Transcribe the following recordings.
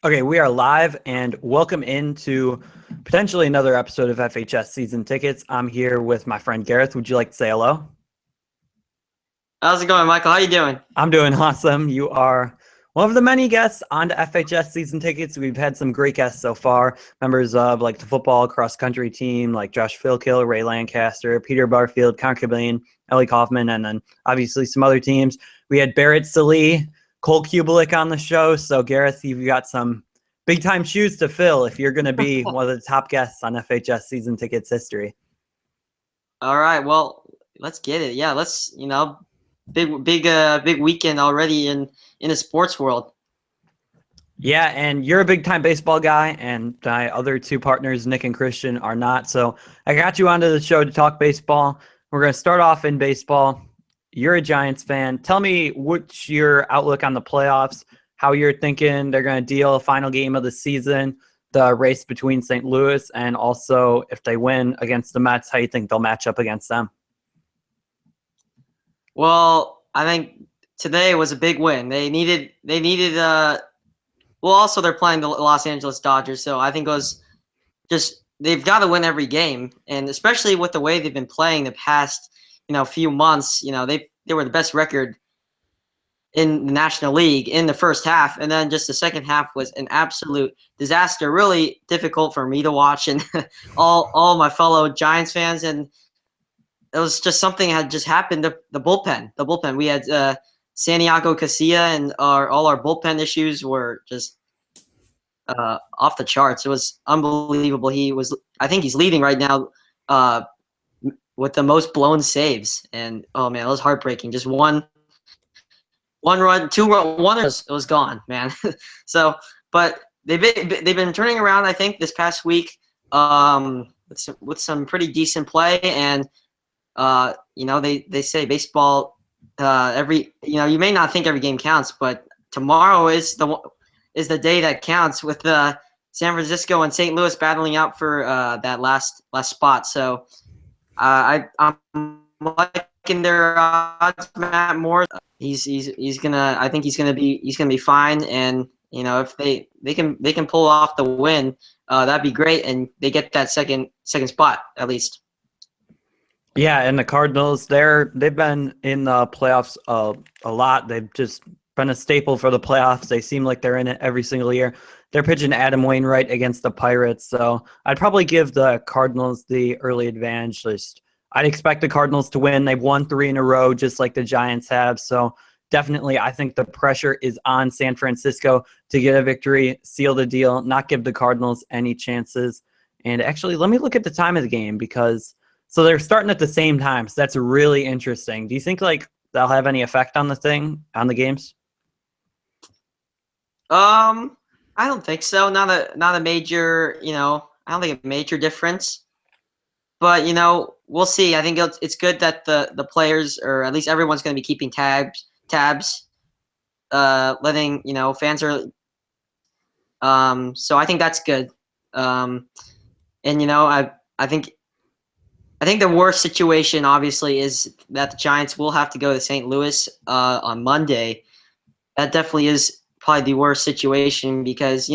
Okay, we are live and welcome into potentially another episode of FHS Season Tickets. I'm here with my friend Gareth. Would you like to say hello? How's it going, Michael? How you doing? I'm doing awesome. You are one of the many guests on the FHS Season Tickets. We've had some great guests so far. Members of like the football cross country team like Josh Philkill, Ray Lancaster, Peter Barfield, Concubine, Ellie Kaufman, and then obviously some other teams. We had Barrett Salee, Cole Kubelik on the show. So Gareth, you've got some big time shoes to fill if you're going to be one of the top guests on FHS Season Tickets history. All right, well, let's get it. Yeah, let's, big weekend already in the sports world. Yeah, and you're a big time baseball guy, and my other two partners, Nick and Christian, are not. So I got you onto the show to talk baseball. We're going to start off in baseball. You're a Giants fan. Tell me what's your outlook on the playoffs, how you're thinking they're going to deal final game of the season, the race between St. Louis, and also if they win against the Mets, how you think they'll match up against them. Well, I think today was a big win. Well, also they're playing the Los Angeles Dodgers, so I think it was just they've got to win every game, and especially with the way they've been playing the past, few months, they were the best record in the National League in the first half, and then just the second half was an absolute disaster. Really difficult for me to watch, and all my fellow Giants fans. And it was just something had just happened to the bullpen. The bullpen. We had Santiago Casilla, and all our bullpen issues were just off the charts. It was unbelievable. I think he's leading right now with the most blown saves. And oh man, it was heartbreaking. Just one run, two run, it was gone, man. So, but they've been turning around. I think this past week with some pretty decent play, and they say baseball you may not think every game counts, but tomorrow is the day that counts with San Francisco and St. Louis battling out for that last spot. So I'm liking their odds. Matt Moore, I think he's gonna be fine. And if they can pull off the win, that'd be great, and they get that second spot at least. Yeah, and the Cardinals, they've been in the playoffs a lot. They've just been a staple for the playoffs. They seem like they're in it every single year. They're pitching Adam Wainwright against the Pirates, so I'd probably give the Cardinals the early advantage. I'd expect the Cardinals to win. They've won 3 in a row, just like the Giants have. So definitely, I think the pressure is on San Francisco to get a victory, seal the deal, not give the Cardinals any chances. And actually, let me look at the time of the game because so they're starting at the same time. So that's really interesting. Do you think like that'll have any effect on the games? I don't think so. Not a major, I don't think a major difference. But we'll see. I think it's good that the players, or at least everyone's going to be keeping tabs. Letting fans are. So I think that's good. And I think the worst situation, obviously, is that the Giants will have to go to St. Louis on Monday. That definitely is probably the worst situation because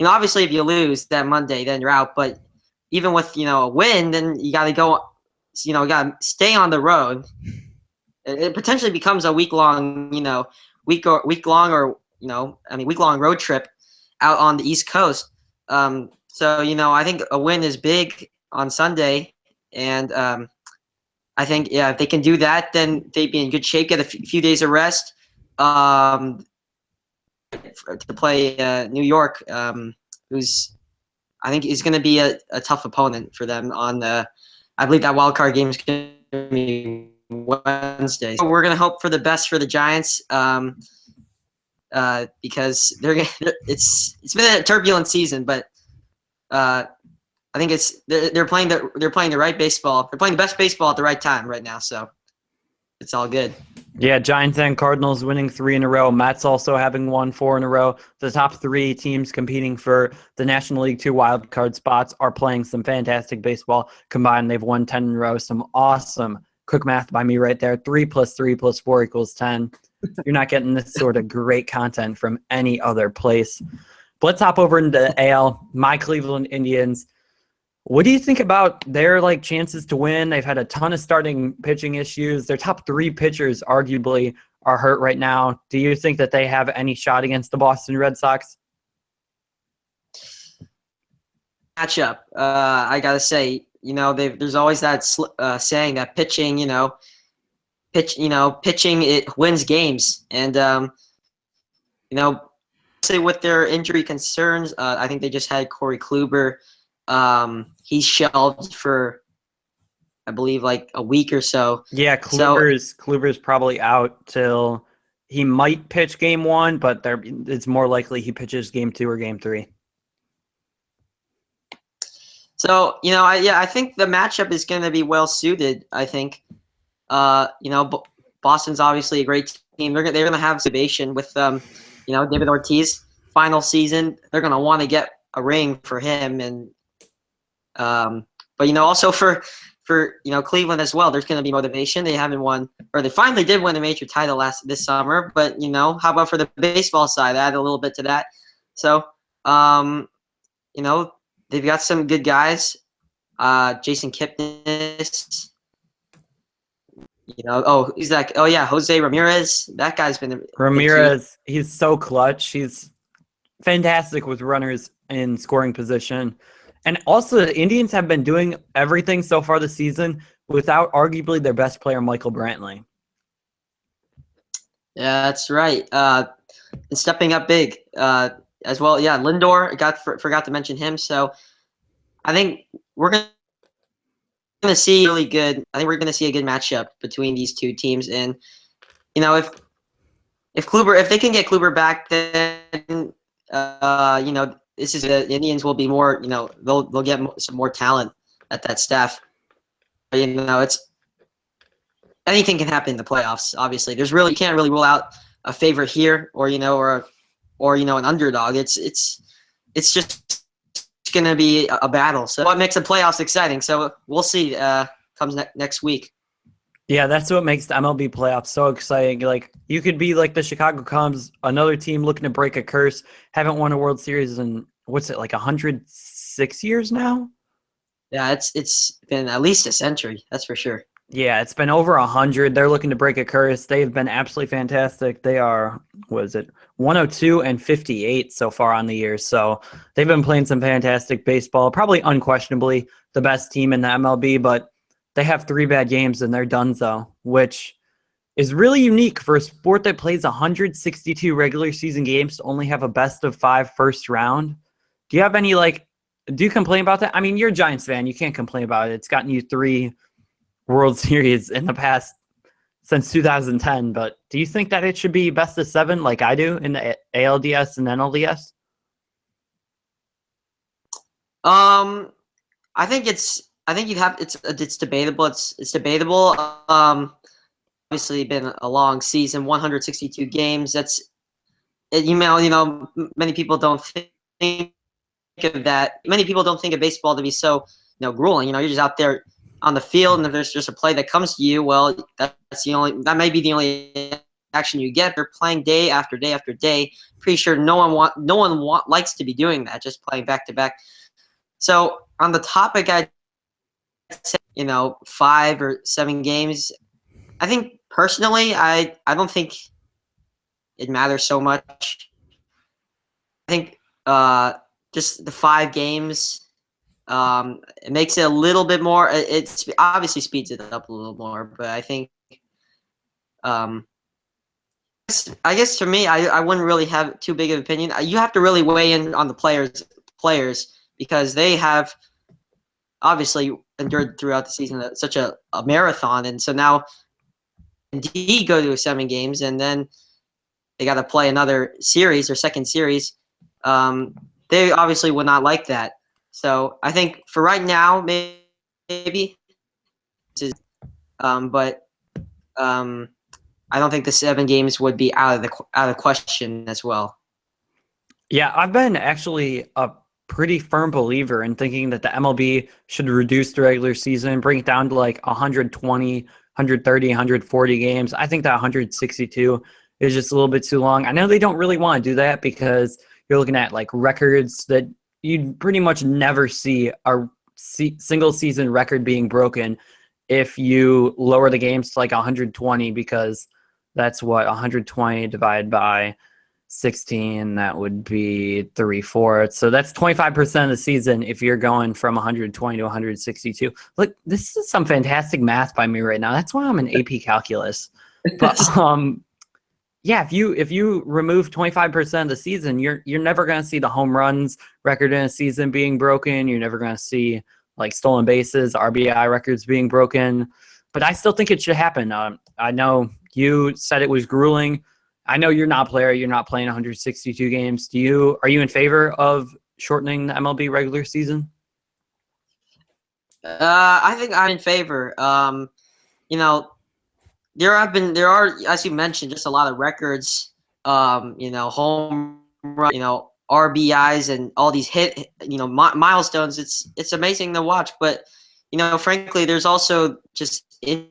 obviously if you lose that Monday, then you're out. But even with a win, then you got to go. You got to stay on the road. It potentially becomes a week long road trip out on the East Coast. So I think a win is big on Sunday. And I think, if they can do that, then they'd be in good shape, get a few days of rest to play New York, who's I think is going to be a tough opponent for them on I believe that wild card game is going to be Wednesday. So we're going to hope for the best for the Giants because it's been a turbulent season, but I think they're playing the right baseball. They're playing the best baseball at the right time right now, so it's all good. Yeah, Giants and Cardinals winning 3 in a row. Mets also having won 4 in a row. The top 3 teams competing for the National League 2 wild card spots are playing some fantastic baseball. Combined, they've won 10 in a row. Some awesome quick math by me right there. 3 + 3 + 4 = 10. You're not getting this sort of great content from any other place. But let's hop over into the AL. My Cleveland Indians. What do you think about their chances to win? They've had a ton of starting pitching issues. Their top 3 pitchers arguably are hurt right now. Do you think that they have any shot against the Boston Red Sox? Matchup. I gotta say, there's always that saying that pitching, pitching it wins games, and say with their injury concerns, I think they just had Corey Kluber. He's shelved for, I believe, like a week or so. Yeah, Kluber's probably out till he might pitch game 1, but it's more likely he pitches game 2 or game 3. So, I think the matchup is going to be well suited. I think, Boston's obviously a great team. They're going to have Sebastian with, David Ortiz final season. They're going to want to get a ring for him, and but also for Cleveland as well. There's going to be motivation. They haven't won, or they finally did win a major title this summer. But how about for the baseball side? Add a little bit to that. So, they've got some good guys. Jason Kipnis. He's like, oh yeah, Jose Ramirez. That guy's been Ramirez. He's so clutch. He's fantastic with runners in scoring position. And also, the Indians have been doing everything so far this season without arguably their best player, Michael Brantley. Yeah, that's right. And stepping up big as well. Yeah, Lindor, forgot to mention him. So I think we're going to see really good. I think we're going to see a good matchup between these two teams. And if they can get Kluber back, then the Indians will be more. They'll get some more talent at that staff. It's anything can happen in the playoffs. Obviously, you can't really rule out a favorite here, or an underdog. It's just going to be a battle. So what makes the playoffs exciting? So we'll see. Comes next week. Yeah, that's what makes the MLB playoffs so exciting. You could be like the Chicago Cubs, another team looking to break a curse, haven't won a World Series in 106 years now? Yeah, it's been at least a century, that's for sure. Yeah, it's been over 100. They're looking to break a curse. They've been absolutely fantastic. They are, 102 and 58 so far on the year. So they've been playing some fantastic baseball. Probably unquestionably the best team in the MLB, but they have 3 bad games and they're donezo, which is really unique for a sport that plays 162 regular season games to only have a best of 5 first round. Do you have any, do you complain about that? I mean, you're a Giants fan. You can't complain about it. It's gotten you 3 World Series in the past since 2010, but do you think that it should be best of 7 like I do in the ALDS and NLDS? I think it's debatable. It's debatable. Obviously been a long season, 162 games. Many people don't think of that. Many people don't think of baseball to be so grueling. You're just out there on the field, and if there's just a play that comes to you, well, that may be the only action you get. They're playing day after day after day. Pretty sure no one likes to be doing that, just playing back to back. So on the topic, I'd say 5 or 7 games. I think personally, I don't think it matters so much. I think just the 5 games. It makes it a little bit more. It obviously speeds it up a little more, but I think, I guess for me, I wouldn't really have too big of an opinion. You have to really weigh in on the players because they have obviously endured throughout the season such a marathon, and so now indeed go to 7 games, and then they got to play another series or second series. They obviously would not like that. So I think for right now, maybe, but I don't think the 7 games would be out of question as well. Yeah, I've been actually a pretty firm believer in thinking that the MLB should reduce the regular season, bring it down to 120, 130, 140 games. I think that 162 is just a little bit too long. I know they don't really want to do that because You're looking at like records that you'd pretty much never see a single season record being broken if you lower the games to like 120, because that's what 120 divided by 16, that would be 3/4. So that's 25% of the season if you're going from 120 to 162. Look, this is some fantastic math by me right now. That's why I'm in AP calculus. But yeah, if you remove 25% of the season, you're never going to see the home runs record in a season being broken. You're never going to see like stolen bases, RBI records being broken. But I still think it should happen. I know you said it was grueling. I know you're not a player. You're not playing 162 games. Are you in favor of shortening the MLB regular season? I think I'm in favor. You know, there are, as you mentioned, just a lot of records. You know, home run, you know, RBIs and all these milestones. It's amazing to watch, but you know, frankly, there's also just injury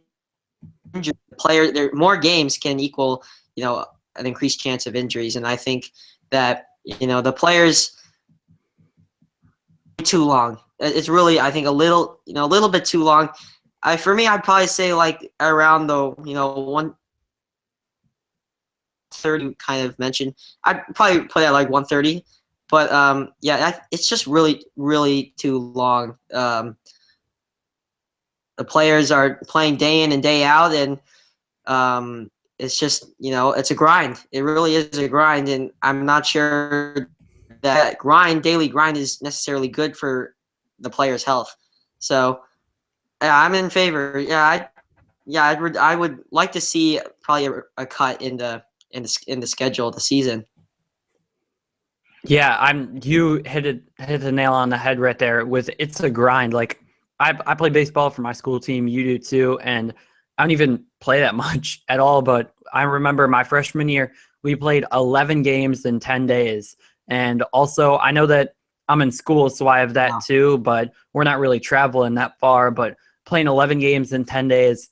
player. There more games can equal, you know, an increased chance of injuries, and I think that, you know, the players too long. It's really, I think, a little bit too long. For me, I'd probably say like around the, you know, 130 kind of mentioned. I'd probably put it at like 130, but yeah, it's just really too long. The players are playing day in and day out, and it's just, you know, it's a grind. It really is a grind, and I'm not sure that daily grind is necessarily good for the player's health. So yeah, I'm in favor. I would like to see probably a cut in the schedule of the season. Yeah, you hit the nail on the head right there with it's a grind. Like I play baseball for my school team, you do too, and I don't even play that much at all, but I remember my freshman year, we played 11 games in 10 days. And also, I know that I'm in school, so I have that Wow. too, but we're not really traveling that far. But playing 11 games in 10 days,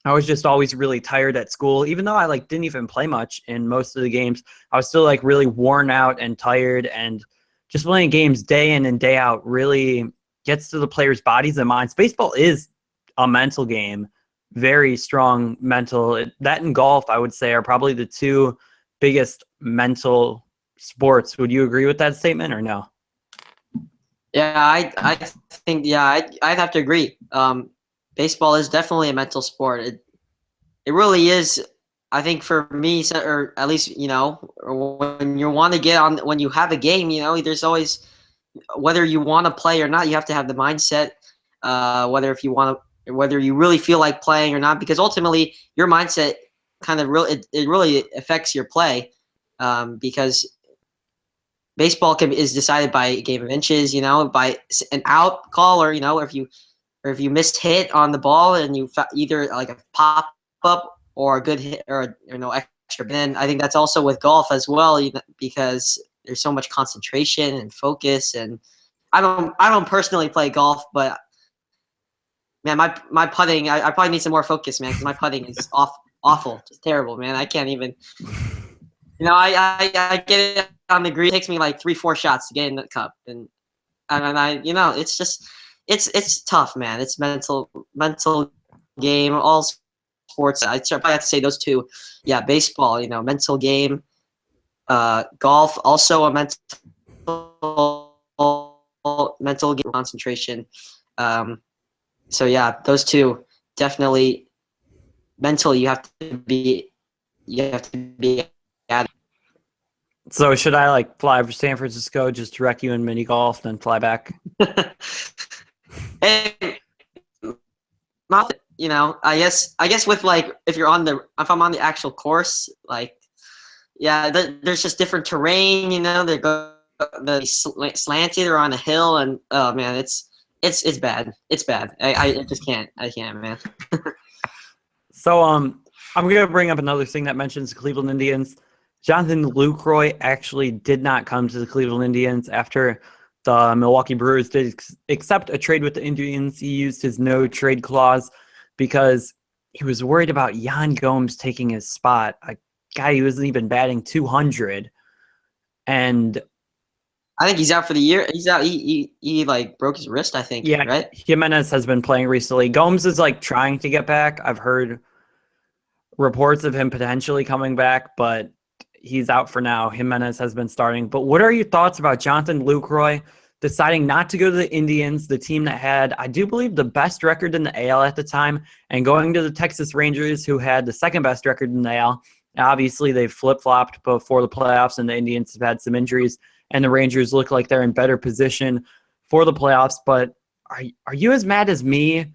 I was just always really tired at school. Even though I like didn't even play much in most of the games, I was still like really worn out and tired. And just playing games day in and day out really gets to the players' bodies and minds. Baseball is a mental game, very strong mental. That and golf, I would say, are probably the two biggest mental sports. Would you agree with that statement or no? Yeah, I think, yeah, I'd have to agree. Baseball is definitely a mental sport. It really is. I think for me, or at least, you know, when you want to get on, when you have a game, you know, there's always, whether you want to play or not, you have to have the mindset. Whether you really feel like playing or not, because ultimately your mindset kind of it really affects your play, because baseball is decided by a game of inches, you know, by an out call, or, you know, if you missed hit on the ball and you either like a pop up or a good hit, or no extra. But then I think that's also with golf as well, because there's so much concentration and focus. And I don't personally play golf, but man, my putting, I probably need some more focus, man, because my putting is awful, just terrible, man. I can't even. You know, I get it on the green. It takes me like 3-4 shots to get in the cup, and I, you know, it's just it's tough, man. It's mental game. All sports. I probably have to say those two. Yeah, baseball, you know, mental game. Golf, also a mental game, concentration. So yeah, those two definitely mentally. You have to be at it. So should I like fly over San Francisco, just wreck you in mini golf, then fly back? And you know, I guess with like, if I'm on the actual course, like, yeah, there's just different terrain, you know. They go the slanted or on a hill, and oh man, it's bad. It's bad. I just can't. I can't, man. So I'm gonna bring up another thing that mentions the Cleveland Indians. Jonathan Lucroy actually did not come to the Cleveland Indians after the Milwaukee Brewers did accept a trade with the Indians. He used his no trade clause because he was worried about Yan Gomes taking his spot, a guy who wasn't even batting 200. And I think he's out for the year. He's out. He like broke his wrist, I think, yeah, right? Jimenez has been playing recently. Gomes is like trying to get back. I've heard reports of him potentially coming back, but he's out for now. Jimenez has been starting. But what are your thoughts about Jonathan Lucroy deciding not to go to the Indians, the team that had, I do believe, the best record in the AL at the time, and going to the Texas Rangers, who had the second best record in the AL? Obviously, they flip-flopped before the playoffs, and the Indians have had some injuries, and the Rangers look like they're in better position for the playoffs. But are you as mad as me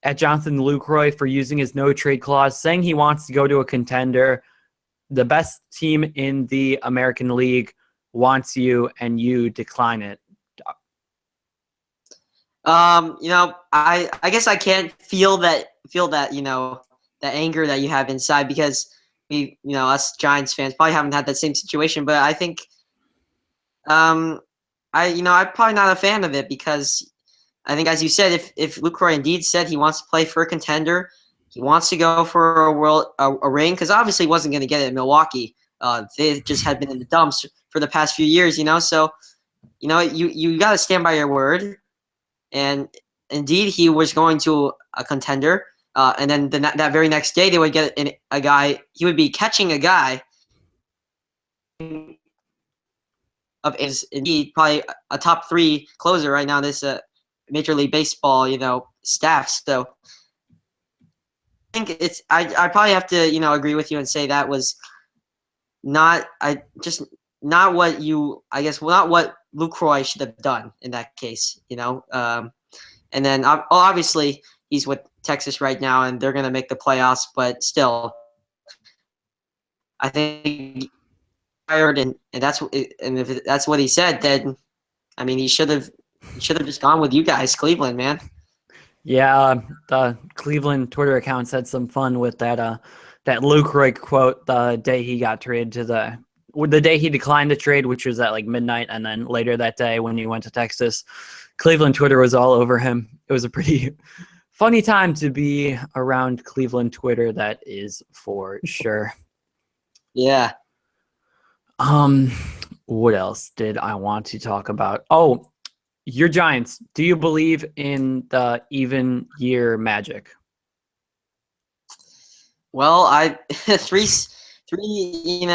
at Jonathan Lucroy for using his no-trade clause, saying he wants to go to a contender? The best team in the American League wants you, and you decline it. I guess I can't feel that, that anger that you have inside, because us Giants fans probably haven't had that same situation. But I think, I'm probably not a fan of it, because I think, as you said, if Lucroy indeed said he wants to play for a contender, he wants to go for a ring, because obviously he wasn't going to get it in Milwaukee. They just had been in the dumps for the past few years, So, you got to stand by your word. And indeed, he was going to a contender. And then that very next day, they would get a guy. He would be catching a guy of is indeed probably a top 3 closer right now in this Major League Baseball, staff. So I think I probably have to agree with you and say that was not not what not what Lucroy should have done in that case. And then obviously he's with Texas right now, and they're going to make the playoffs. But still, I think fired, and if that's what he said, then I mean he should have just gone with you guys, Cleveland, man. Yeah, the Cleveland Twitter accounts had some fun with that Lucroy quote the day he got traded to the day he declined the trade, which was at like midnight, and then later that day when he went to Texas, Cleveland Twitter was all over him. It was a pretty funny time to be around Cleveland Twitter, that is for sure. Yeah. What else did I want to talk about? Oh, your Giants. Do you believe in the even year magic? Well, three 3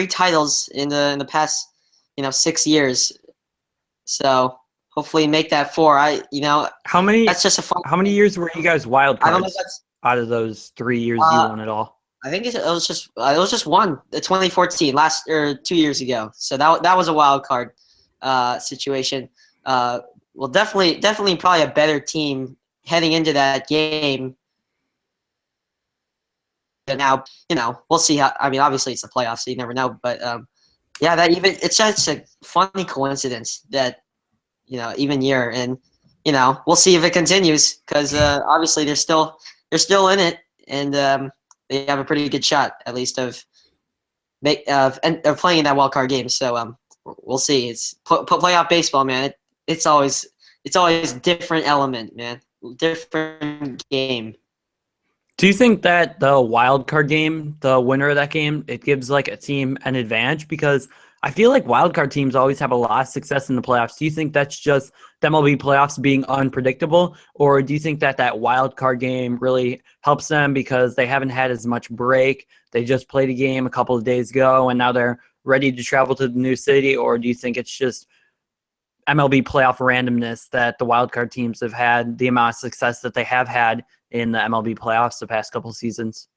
titles in the past 6 years. So hopefully make that 4. How many? That's just a fun. How many years were you guys wild cards? I don't know if that's out of those 3 years you won it all. I think it was just one, the 2014 2 years ago. So that was a wild card situation. Well, definitely probably a better team heading into that game. And now we'll see how. I mean, obviously it's the playoffs, so you never know. But yeah, it's just a funny coincidence that even year, and we'll see if it continues, because obviously they're still in it, and they have a pretty good shot at least of playing in that wild card game. So we'll see. It's playoff baseball, man. It's always a different element, man. Different game. Do you think that the wild card game, the winner of that game, it gives like a team an advantage? Because I feel like wild card teams always have a lot of success in the playoffs. Do you think that's just the MLB playoffs being unpredictable, or do you think that wild card game really helps them because they haven't had as much break? They just played a game a couple of days ago, and now they're ready to travel to the new city? Or do you think it's just MLB playoff randomness that the wild card teams have had the amount of success that they have had in the MLB playoffs the past couple seasons?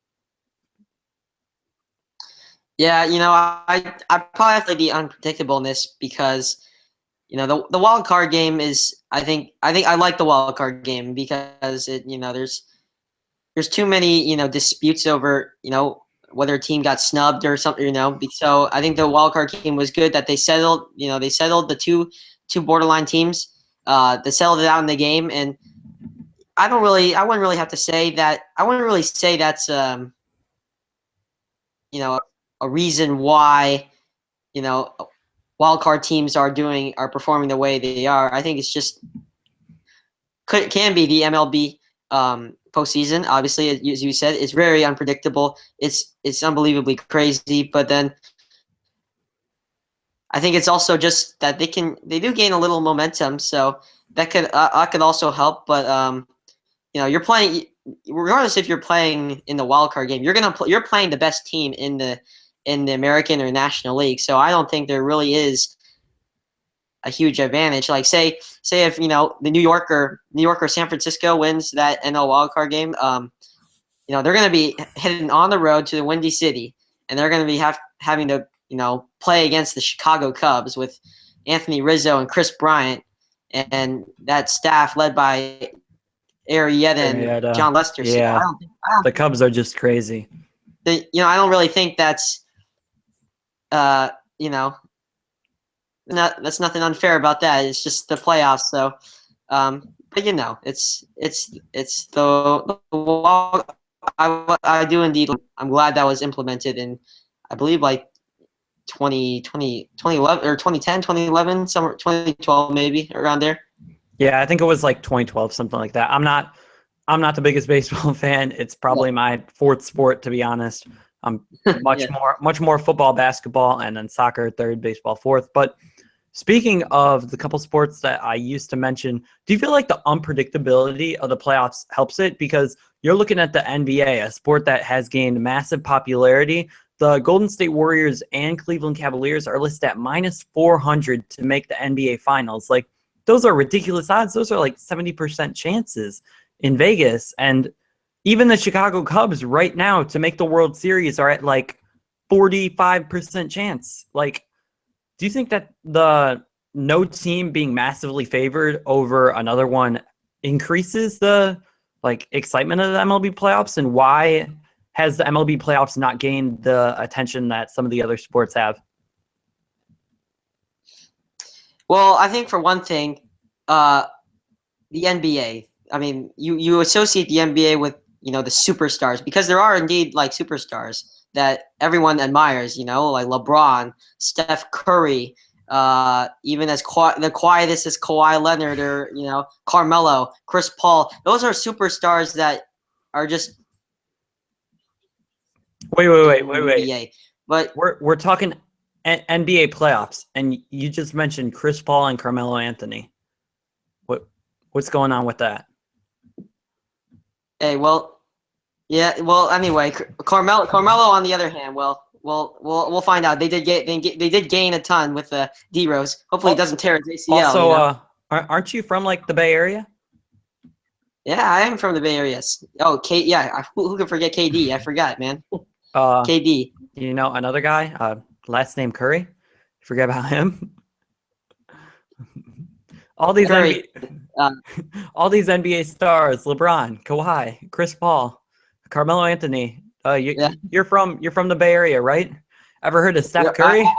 Yeah, I probably have to be unpredictable in this, because the wild card game is, I think I like the wild card game because it there's too many disputes over whether a team got snubbed or something. So I think the wild card game was good that they settled the two borderline teams. They settled it out in the game, and I wouldn't really have to say that. I wouldn't really say that's a reason why wild card teams are performing the way they are. I think it's just can be the MLB postseason. Obviously, as you said, it's very unpredictable. It's unbelievably crazy. But then I think it's also just that they do gain a little momentum, so that could also help. But you're playing regardless if you're playing in the wild card game, you're playing the best team in the American or National League. So I don't think there really is a huge advantage. Like say if the New York or San Francisco wins that NL wildcard game, they're going to be heading on the road to the Windy City, and they're going to be having to play against the Chicago Cubs with Anthony Rizzo and Chris Bryant, and that staff led by Arrieta and John Lester. So Yeah, the Cubs are just crazy. I don't really think that's that's nothing unfair about that. It's just the playoffs. So, but it's the I do indeed. I'm glad that was implemented in, I believe, like 2011 or 2010, 2011, somewhere 2012 maybe around there. Yeah, I think it was like 2012, something like that. I'm not the biggest baseball fan. It's probably my fourth sport, to be honest. I'm much more football, basketball, and then soccer third, baseball fourth. But speaking of the couple sports that I used to mention, do you feel like the unpredictability of the playoffs helps it? Because you're looking at the NBA, a sport that has gained massive popularity. The Golden State Warriors and Cleveland Cavaliers are listed at -400 to make the NBA Finals. Like, those are ridiculous odds. Those are like 70% chances in Vegas. And even the Chicago Cubs right now to make the World Series are at like 45% chance. Like, do you think that the no team being massively favored over another one increases the excitement of the MLB playoffs? And why has the MLB playoffs not gained the attention that some of the other sports have? Well, I think for one thing, the NBA. I mean, you associate the NBA with the superstars, because there are indeed like superstars that everyone admires. Like LeBron, Steph Curry, even as the quietest as Kawhi Leonard, or Carmelo, Chris Paul. Those are superstars that are just wait. NBA. But we're talking NBA playoffs, and you just mentioned Chris Paul and Carmelo Anthony. What's going on with that? Hey, well, yeah. Well, anyway, Carmelo on the other hand, we'll find out. They did gain a ton with D Rose. Hopefully, he doesn't tear his ACL. Also, aren't you from like the Bay Area? Yeah, I am from the Bay Area. Oh, yeah. Who can forget KD? I forgot, man. KD. Another guy, last name Curry. Forget about him. All these NBA stars: LeBron, Kawhi, Chris Paul, Carmelo Anthony. You're from the Bay Area, right? Ever heard of Steph Curry?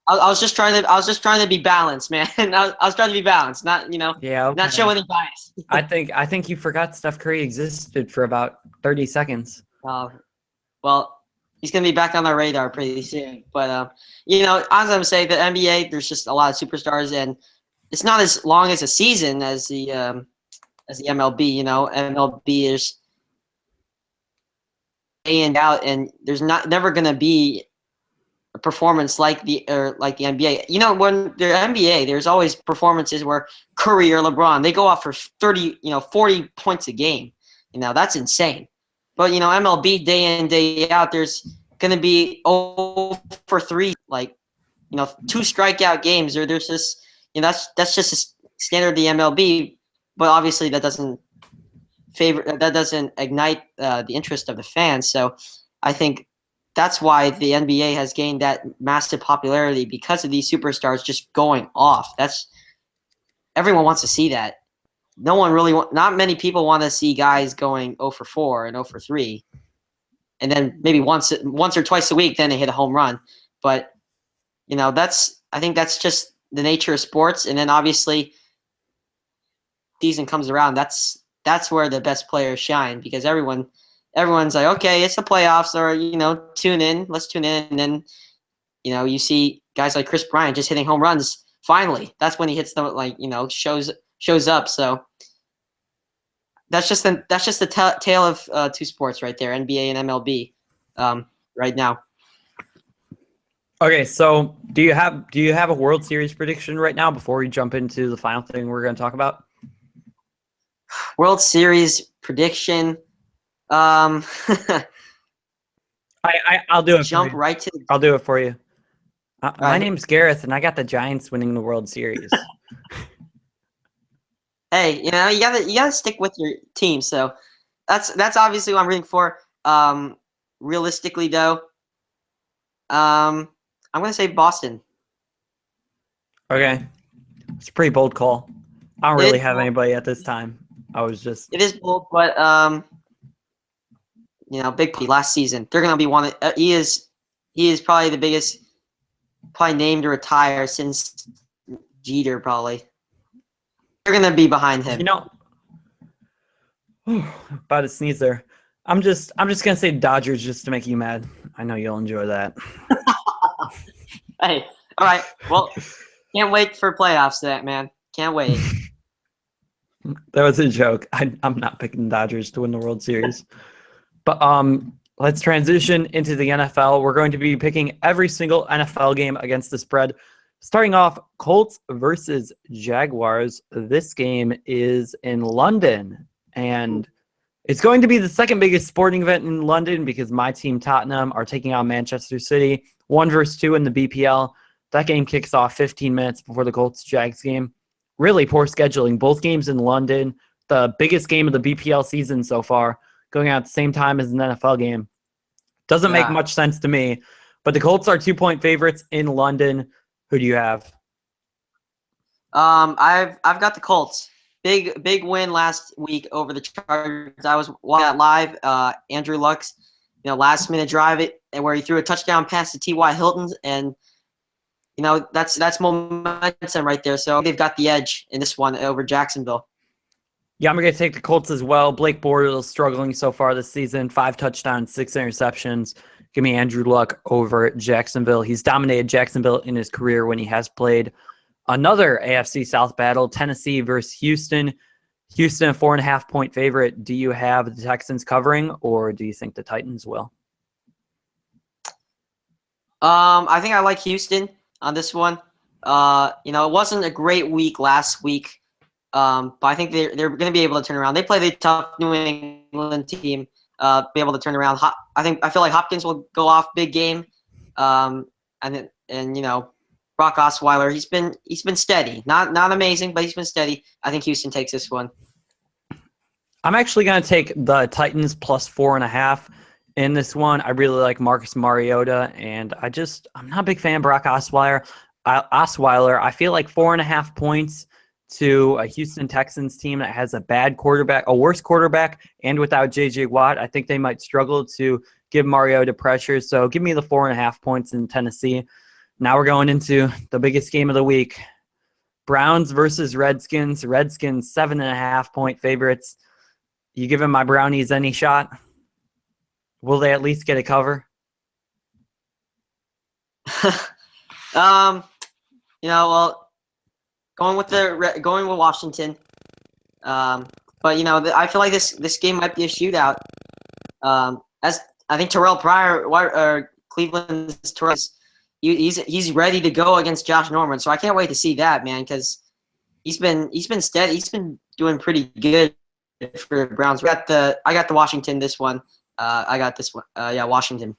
I was just trying to be balanced, man. I was trying to be balanced, not not show any bias. I think you forgot Steph Curry existed for about 30 seconds. Well, he's gonna be back on our radar pretty soon. But as I'm saying, the NBA, there's just a lot of superstars, and it's not as long as a season as the MLB. MLB is day in out, and there's never gonna be a performance like the NBA. When the NBA, there's always performances where Curry or LeBron, they go off for 30, 40 points a game. That's insane. But MLB day in day out, there's gonna be 0 for 3, 2 strikeout games, or there's just that's just a standard of the MLB. But obviously that doesn't ignite the interest of the fans. So I think that's why the NBA has gained that massive popularity, because of these superstars just going off. Everyone wants to see that. Not many people want to see guys going 0 for 4 and 0 for 3, and then maybe once or twice a week, then they hit a home run. But I think that's just the nature of sports. And then obviously, season comes around. That's where the best players shine, because everyone's like, okay, it's the playoffs, or let's tune in, and then you see guys like Chris Bryant just hitting home runs. Finally, that's when he hits the shows up. So that's just the tale of two sports right there, NBA and MLB, right now. Okay, so do you have a World Series prediction right now before we jump into the final thing we're going to talk about? World Series prediction. Um, I'll do it for jump you. right to the. I'll do it for you. All My right. name's Gareth, and I got the Giants winning the World Series. Hey, you gotta stick with your team. So that's obviously what I'm rooting for. Realistically though, I'm gonna say Boston. Okay, it's a pretty bold call. I don't really It have anybody at this time. I was just it is bold, but Big P last season they're gonna be one. He is probably the biggest, probably named to retire since Jeter. Probably they're gonna be behind you him. know about to sneeze there. I'm just gonna say Dodgers just to make you mad. I know you'll enjoy that. Hey, all right. Well, can't wait for playoffs, that man. Can't wait. That was a joke. I'm not picking the Dodgers to win the World Series. But let's transition into the NFL. We're going to be picking every single NFL game against the spread. Starting off, Colts versus Jaguars. This game is in London, and it's going to be the second biggest sporting event in London because my team, Tottenham, are taking on Manchester City, 1 versus 2 in the BPL. That game kicks off 15 minutes before the Colts-Jags game. Really poor scheduling. Both games in London, the biggest game of the BPL season so far, going out at the same time as an NFL game. Doesn't make Yeah. much sense to me. But the Colts are 2-point favorites in London. Who do you have? I've got the Colts. Big win last week over the Chargers. I was watching that live. Andrew Luck's, last minute drive it and where he threw a touchdown pass to T.Y. Hilton, and that's momentum right there. So they've got the edge in this one over Jacksonville. Yeah, I'm going to take the Colts as well. Blake Bortles struggling so far this season. 5 touchdowns, 6 interceptions. Give me Andrew Luck over Jacksonville. He's dominated Jacksonville in his career when he has played. Another AFC South battle, Tennessee versus Houston. Houston, a 4.5-point favorite. Do you have the Texans covering, or do you think the Titans will? I think I like Houston on this one. It wasn't a great week last week. But I think they're going to be able to turn around. They play the tough New England team. Be able to turn around. I feel like Hopkins will go off big game. And Brock Osweiler, he's been steady. Not amazing, but he's been steady. I think Houston takes this one. I'm actually going to take the Titans plus 4.5 in this one. I really like Marcus Mariota, and I'm not a big fan of Brock Osweiler. I feel like 4.5 points to a Houston Texans team that has a bad quarterback, a worse quarterback, and without J.J. Watt, I think they might struggle to give Mariota pressure. So give me the 4.5 points in Tennessee. Now we're going into the biggest game of the week. Browns versus Redskins. Redskins, 7.5-point favorites. You giving my Brownies any shot? Will they at least get a cover? Well, going with Washington. But I feel like this game might be a shootout. As I think Terrell Pryor, Cleveland's Terrell, he's ready to go against Josh Norman. So I can't wait to see that, man, because he's been steady. He's been doing pretty good for the Browns. I got the Washington this one. I got this one. Washington.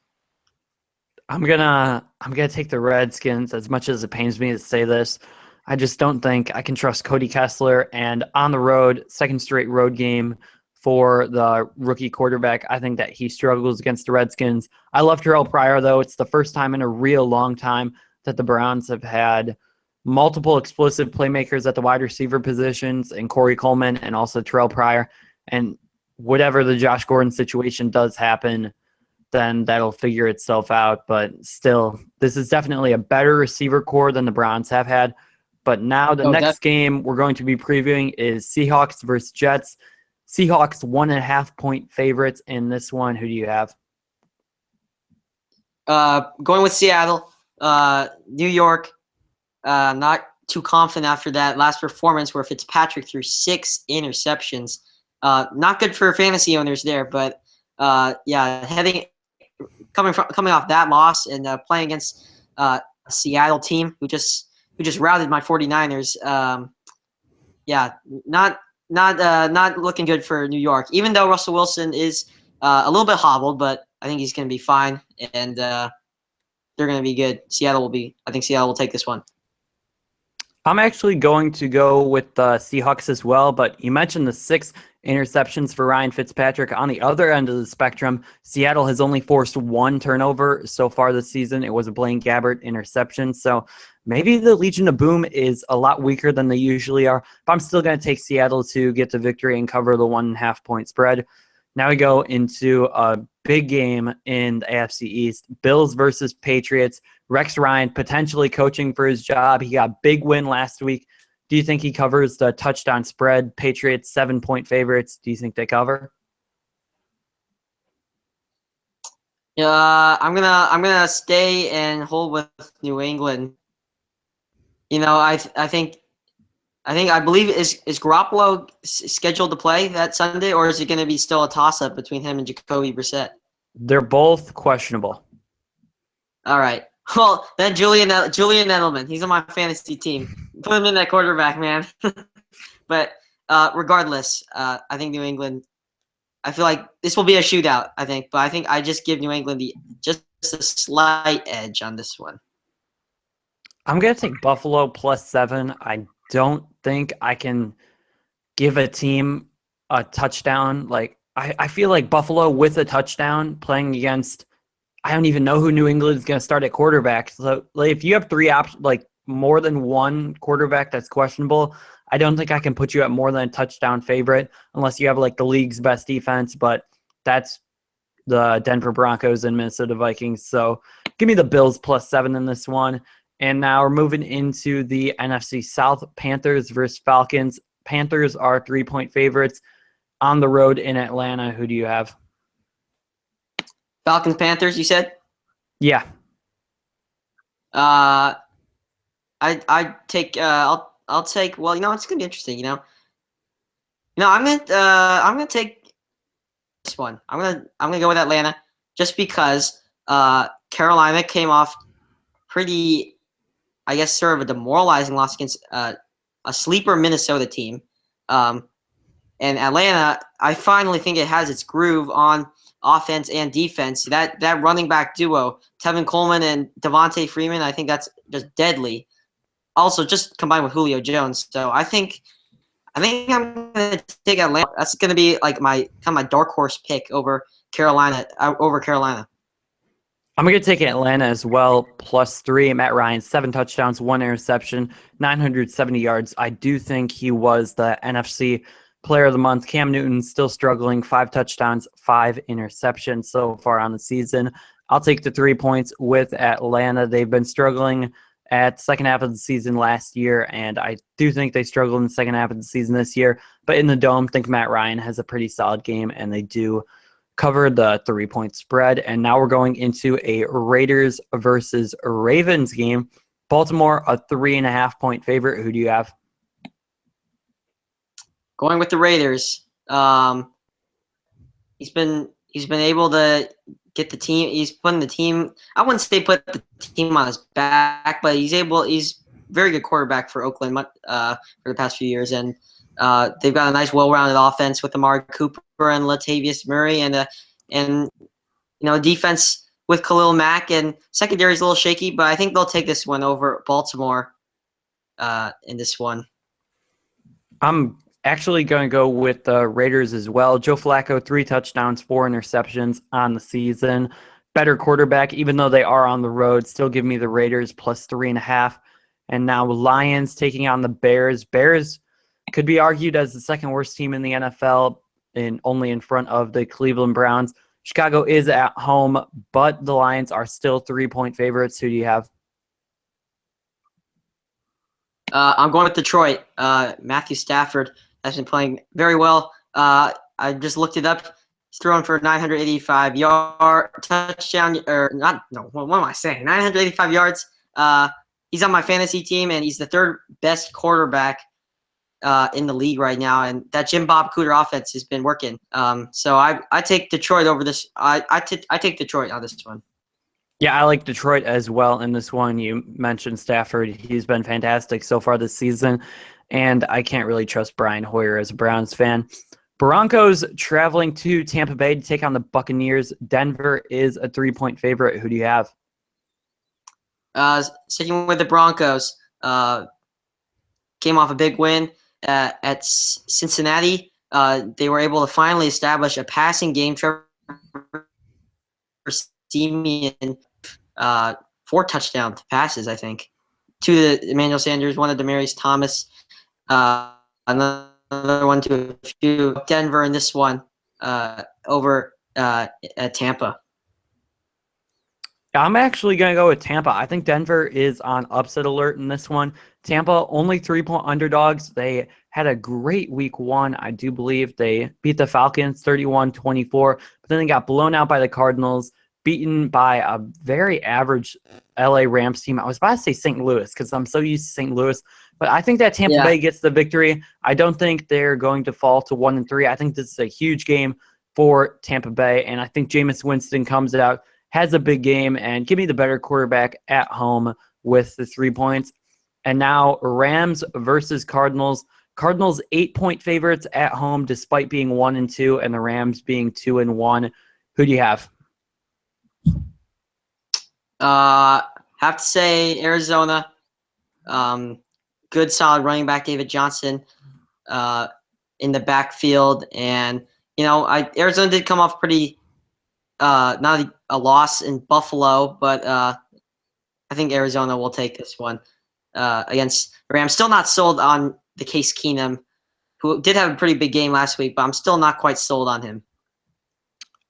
I'm gonna take the Redskins, as much as it pains me to say this. I just don't think I can trust Cody Kessler, and on the road, second straight road game for the rookie quarterback. I think that he struggles against the Redskins. I love Terrell Pryor, though. It's the first time in a real long time that the Browns have had multiple explosive playmakers at the wide receiver positions, and Corey Coleman and also Terrell Pryor. And whatever the Josh Gordon situation does happen, then that'll figure itself out. But still, this is definitely a better receiver core than the Browns have had. But now the next game we're going to be previewing is Seahawks versus Jets. Seahawks 1.5-point favorites in this one. Who do you have? Going with Seattle. New York. Not too confident after that last performance where Fitzpatrick threw 6 interceptions. Not good for fantasy owners there, but coming off that loss and playing against a Seattle team who just routed my 49ers. Yeah, not looking good for New York. Even though Russell Wilson is a little bit hobbled, but I think he's going to be fine, and they're going to be good. I think Seattle will take this one. I'm actually going to go with the Seahawks as well, but you mentioned the 6 interceptions for Ryan Fitzpatrick. On the other end of the spectrum, Seattle has only forced 1 turnover so far this season. It was a Blaine Gabbert interception, so maybe the Legion of Boom is a lot weaker than they usually are, but I'm still going to take Seattle to get the victory and cover the 1.5 point spread. Now we go into a big game in the AFC East, Bills versus Patriots. Rex Ryan potentially coaching for his job. He got a big win last week. Do you think he covers the touchdown spread? Patriots 7-point favorites. Do you think they cover? I'm gonna stay and hold with New England. I believe is Garoppolo scheduled to play that Sunday, or is it going to be still a toss up between him and Jacoby Brissett? They're both questionable. All right. Well, then Julian Edelman, he's on my fantasy team. Put him in that quarterback, man. But regardless, I think New England. I feel like this will be a shootout. I think I just give New England just a slight edge on this one. I'm going to take Buffalo +7. I don't think I can give a team a touchdown. Like I feel like Buffalo with a touchdown playing against, I don't even know who New England is going to start at quarterback. So like, if you have 3 options, like more than one quarterback that's questionable, I don't think I can put you at more than a touchdown favorite unless you have like the league's best defense. But that's the Denver Broncos and Minnesota Vikings. So give me the Bills +7 in this one. And now we're moving into the NFC South, Panthers versus Falcons. Panthers are 3-point favorites on the road in Atlanta. Who do you have? Falcons, Panthers, you said? Yeah. I take I'll take, well, it's gonna be interesting, I'm gonna take this one. I'm gonna go with Atlanta just because Carolina came off pretty, I guess, sort of a demoralizing loss against a sleeper Minnesota team. And Atlanta, I finally think it has its groove on offense and defense. That running back duo, Tevin Coleman and Devontae Freeman, I think that's just deadly. Also, just combined with Julio Jones. So I think I'm gonna take Atlanta. That's gonna be like my dark horse pick over Carolina. I'm going to take Atlanta as well, +3. Matt Ryan, 7 touchdowns, 1 interception, 970 yards. I do think he was the NFC Player of the Month. Cam Newton still struggling, 5 touchdowns, 5 interceptions so far on the season. I'll take the 3 points with Atlanta. They've been struggling at the second half of the season last year, and I do think they struggled in the second half of the season this year. But in the Dome, I think Matt Ryan has a pretty solid game, and they do cover the 3-point spread. And now we're going into a Raiders versus Ravens game. Baltimore, a 3.5-point favorite. Who do you have? Going with the Raiders. He's been able to get the team. He's putting the team. I wouldn't say put the team on his back, but he's very good quarterback for Oakland for the past few years, and they've got a nice, well-rounded offense with Amari Cooper and Latavius Murray, and defense with Khalil Mack, and secondary is a little shaky, but I think they'll take this one over Baltimore in this one. I'm actually going to go with the Raiders as well. Joe Flacco, 3 touchdowns, 4 interceptions on the season. Better quarterback, even though they are on the road. Still give me the Raiders +3.5. And now Lions taking on the Bears. Bears could be argued as the second worst team in the NFL, only in front of the Cleveland Browns. Chicago is at home, but the Lions are still 3-point favorites. Who do you have? I'm going with Detroit. Matthew Stafford has been playing very well. I just looked it up. He's throwing for 985-yard touchdown, or not? No, what am I saying? 985 yards. He's on my fantasy team, and he's the 3rd best quarterback in the league right now. And that Jim Bob Cooter offense has been working. So I take Detroit over this. I take Detroit on this one. Yeah, I like Detroit as well in this one. You mentioned Stafford. He's been fantastic so far this season, and I can't really trust Brian Hoyer as a Browns fan. Broncos traveling to Tampa Bay to take on the Buccaneers. Denver is a 3-point favorite. Who do you have? Sticking with the Broncos, came off a big win at Cincinnati. They were able to finally establish a passing game. Trevor Siemian, 4 touchdown passes, I think. 2 to Emmanuel Sanders, 1 to Demaryius Thomas, another one to a few. Denver in this one over at Tampa. I'm actually going to go with Tampa. I think Denver is on upset alert in this one. Tampa, only 3-point underdogs. They had a great week 1. I do believe they beat the Falcons 31-24, but then they got blown out by the Cardinals, beaten by a very average LA Rams team. I was about to say St. Louis because I'm so used to St. Louis, but I think that Tampa Bay gets the victory. I don't think they're going to fall to 1-3. I think this is a huge game for Tampa Bay, and I think Jameis Winston comes out, has a big game, and give me the better quarterback at home with the 3 points. And now Rams versus Cardinals. Cardinals 8-point favorites at home, despite being 1-2, and the Rams being 2-1. Who do you have? Have to say Arizona. Good solid running back David Johnson in the backfield, and Arizona did come off pretty not a loss in Buffalo, but I think Arizona will take this one against the Rams. Still not sold on the Case Keenum, who did have a pretty big game last week, but I'm still not quite sold on him.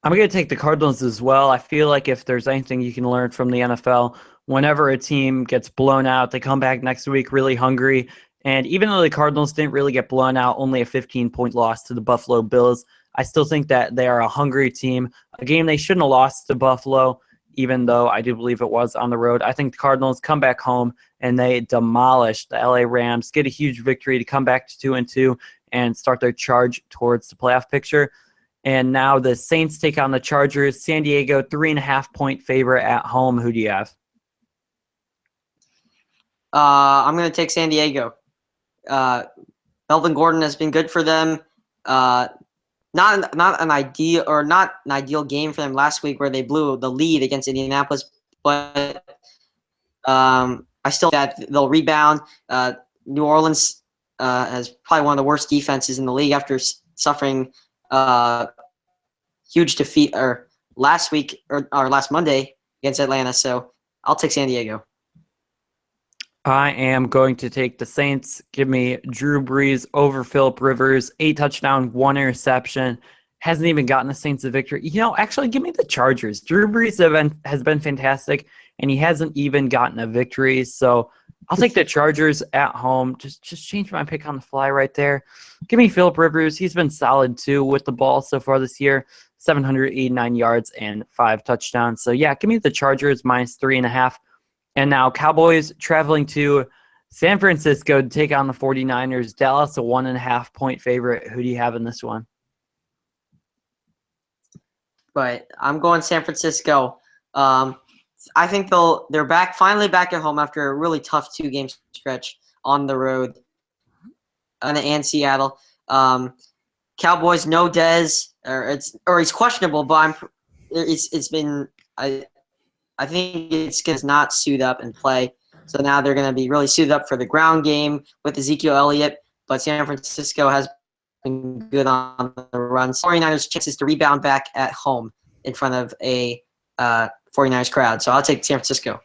I'm going to take the Cardinals as well. I feel like if there's anything you can learn from the NFL, whenever a team gets blown out, they come back next week really hungry. And even though the Cardinals didn't really get blown out, only a 15-point loss to the Buffalo Bills, I still think that they are a hungry team, a game they shouldn't have lost to Buffalo, even though I do believe it was on the road. I think the Cardinals come back home and they demolish the LA Rams, get a huge victory to come back to 2-2 and start their charge towards the playoff picture. And now the Saints take on the Chargers. San Diego, 3.5-point favorite at home. Who do you have? I'm going to take San Diego. Melvin Gordon has been good for them. Not an ideal game for them last week where they blew the lead against Indianapolis, but I still think that they'll rebound. New Orleans has probably one of the worst defenses in the league after suffering huge defeat last week or last Monday against Atlanta. So I'll take San Diego. I am going to take the Saints. Give me Drew Brees over Phillip Rivers. 8 touchdowns, 1 interception. Hasn't even gotten the Saints a victory. Actually, give me the Chargers. Drew Brees has been fantastic, and he hasn't even gotten a victory. So I'll take the Chargers at home. Just change my pick on the fly right there. Give me Phillip Rivers. He's been solid, too, with the ball so far this year. 789 yards and 5 touchdowns. So, yeah, give me the Chargers minus 3.5. And now Cowboys traveling to San Francisco to take on the 49ers. Dallas, a 1.5-point favorite. Who do you have in this one? But I'm going San Francisco. I think they're finally back at home after a really tough 2-game stretch on the road and Seattle. Cowboys, no Dez, or he's questionable, but I think it's going to not suit up and play. So now they're going to be really suited up for the ground game with Ezekiel Elliott. But San Francisco has been good on the run. 49ers chances to rebound back at home in front of a 49ers crowd. So I'll take San Francisco.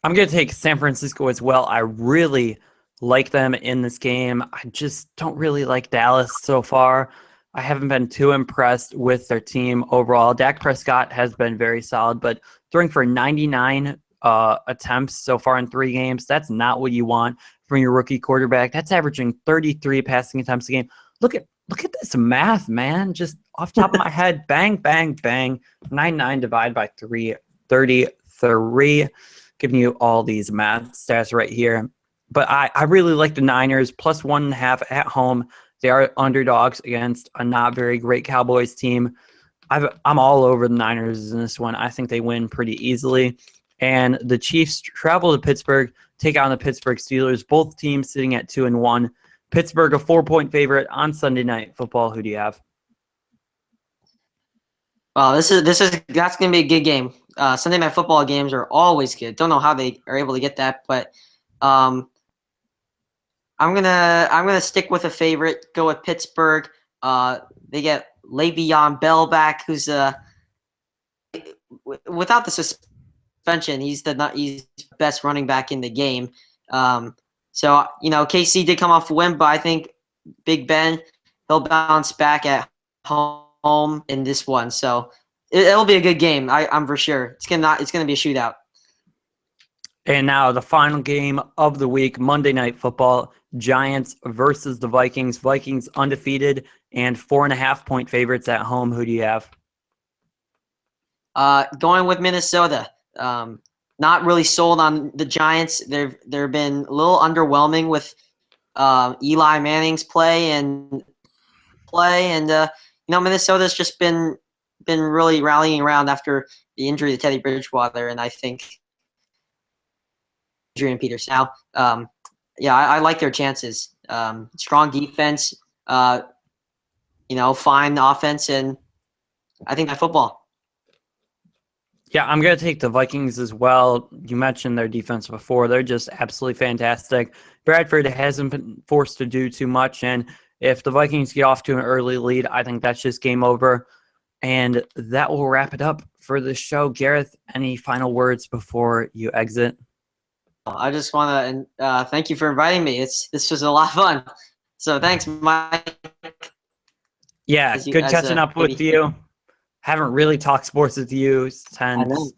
I'm going to take San Francisco as well. I really like them in this game. I just don't really like Dallas so far. I haven't been too impressed with their team overall. Dak Prescott has been very solid, but throwing for 99 attempts so far in 3 games, that's not what you want from your rookie quarterback. That's averaging 33 passing attempts a game. Look at this math, man. Just off the top of my head, bang, bang, bang. 99 divided by 3, 33. Giving you all these math stats right here. But I really like the Niners, plus 1.5 at home. They are underdogs against a not very great Cowboys team. I'm all over the Niners in this one. I think they win pretty easily. And the Chiefs travel to Pittsburgh, take on the Pittsburgh Steelers. Both teams sitting at 2-1. Pittsburgh a 4-point favorite on Sunday Night Football. Who do you have? Well, that's gonna be a good game. Sunday Night Football games are always good. Don't know how they are able to get that, but I'm gonna stick with a favorite. Go with Pittsburgh. They get Le'Veon Bell back, who's without the suspension, he's the best running back in the game. So KC did come off a win, but I think Big Ben, he'll bounce back at home in this one. So it'll be a good game. I'm for sure. It's gonna be a shootout. And now the final game of the week, Monday Night Football, Giants versus the Vikings. Vikings undefeated and 4.5-point favorites at home. Who do you have? Going with Minnesota. Not really sold on the Giants. They've been a little underwhelming with Eli Manning's play, and Minnesota's just been really rallying around after the injury to Teddy Bridgewater, and I think Adrian Peters now. I like their chances. Strong defense, fine offense, and I think that football. Yeah, I'm going to take the Vikings as well. You mentioned their defense before. They're just absolutely fantastic. Bradford hasn't been forced to do too much, and if the Vikings get off to an early lead, I think that's just game over. And that will wrap it up for the show. Gareth, any final words before you exit? I just want to thank you for inviting me. This was a lot of fun. So thanks, Mike. Yeah, good catching up with you. Haven't really talked sports with you since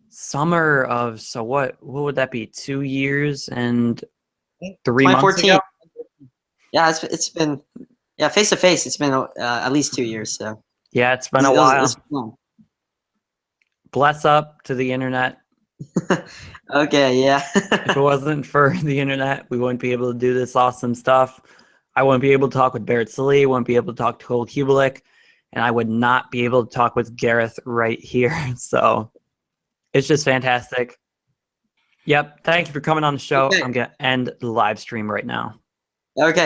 summer of, so what would that be, 2 years and 3 months ago? Yeah, it's been face to face. It's been at least 2 years. So yeah, it's been a while. Bless up to the internet. Okay, yeah. If it wasn't for the internet, we wouldn't be able to do this awesome stuff. I wouldn't be able to talk with Barrett Salee, wouldn't be able to talk to Cole Kubelik, and I would not be able to talk with Gareth right here. So it's just fantastic. Yep. Thank you for coming on the show. Okay. I'm going to end the live stream right now. Okay.